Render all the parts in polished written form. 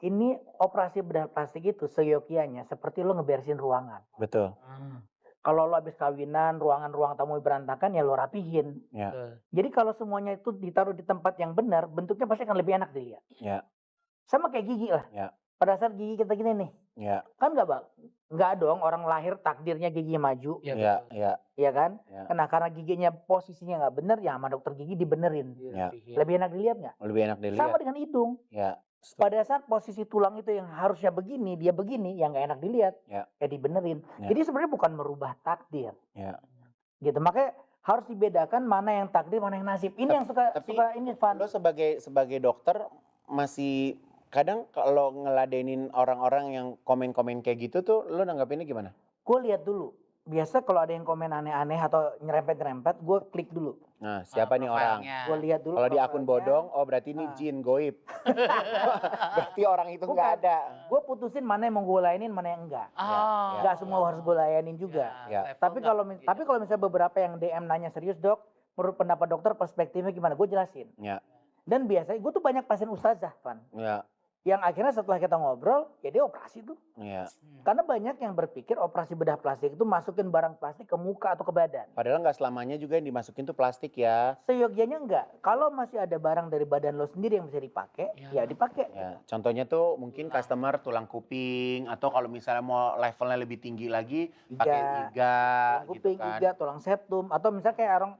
ini operasi bedah plastik itu seyogyanya seperti lo ngeberesin ruangan. Betul. Kalau lo habis kawinan, ruangan tamu berantakan ya lo rapihin. Ya. Betul. Jadi kalau semuanya itu ditaruh di tempat yang benar, bentuknya pasti akan lebih enak dilihat. Ya. Sama kayak gigi lah. Ya. Pada saat gigi kita gini nih, Ya. kan nggak dong orang lahir takdirnya giginya maju, Iya, Ya. betul. Ya. ya kan? Ya. Nah karena giginya posisinya nggak benar, ya sama dokter gigi dibenerin. Ya. Dirapihin. Lebih enak dilihat nggak? Lebih enak Sama dilihat. dengan hidung. Ya. Pada saat posisi tulang itu yang harusnya begini, dia begini, yang nggak enak dilihat, Ya. ya dibenerin. Ya. Jadi sebenarnya bukan merubah takdir, Ya. gitu. Makanya harus dibedakan mana yang takdir, mana yang nasib. Ini yang suka Tapi ini Van. lo sebagai dokter masih kadang kalau ngeladenin orang-orang yang komen-komen kayak gitu tuh lo nanggapinnya gimana? Gue lihat dulu. Biasa kalau ada yang komen aneh-aneh atau nyerempet-nyerempet, gue klik dulu. Nah, siapa nih orang? Profilnya. Gue lihat dulu. Kalau di akun profilnya. bodong, oh berarti ini Ah. jin goib. Berarti orang itu nggak Bukan. ada. Gue putusin mana yang mau gue layanin, mana yang enggak. Oh. Nggak semua harus gue layanin juga. Ya. level Tapi nggak kalau gitu. tapi kalau misalnya beberapa yang DM nanya serius dok, menurut pendapat dokter perspektifnya gimana? Gue jelasin. Ya. Dan biasanya gue tuh banyak pasien ustazah, Van. Ya. Yang akhirnya setelah kita ngobrol, ya dia operasi tuh. Ya. Karena banyak yang berpikir operasi bedah plastik itu masukin barang plastik ke muka atau ke badan. Padahal nggak selamanya juga yang dimasukin tuh plastik ya. Seyogyanya enggak. Kalau masih ada barang dari badan lo sendiri yang bisa dipakai, ya dipakai. Ya, contohnya tuh mungkin customer tulang kuping atau kalau misalnya mau levelnya lebih tinggi lagi pakai iga Tulang gitu kuping, kan. iga, tulang septum, atau misalnya kayak orang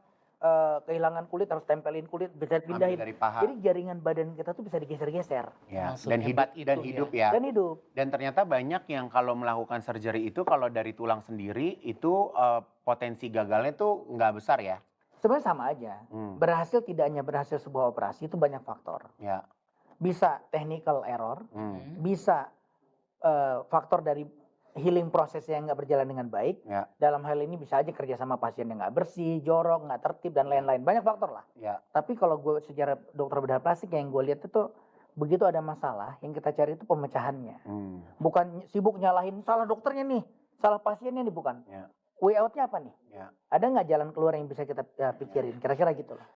kehilangan kulit harus tempelin kulit, bisa Ambil pindahin. dari paha. Jadi jaringan badan kita tuh bisa digeser-geser Ya, Langsung dan hebat hidup itu ya. dan hidup. Dan ternyata banyak yang kalau melakukan surgery itu kalau dari tulang sendiri itu potensi gagalnya tuh nggak besar ya. Sebenarnya sama aja. Berhasil tidaknya berhasil sebuah operasi itu banyak faktor. Ya. Bisa technical error, Hmm. bisa faktor dari healing prosesnya yang nggak berjalan dengan baik. Ya. Dalam hal ini bisa aja kerja sama pasien yang nggak bersih, jorok, nggak tertib dan lain-lain. Banyak faktor lah. Ya. Tapi kalau gue secara dokter bedah plastik yang gue lihat itu begitu ada masalah yang kita cari itu pemecahannya. Bukan sibuk nyalahin salah dokternya nih, salah pasiennya nih bukan. Ya. Way out-nya apa nih? Ya. Ada nggak jalan keluar yang bisa kita pikirin? Kira-kira gitu loh.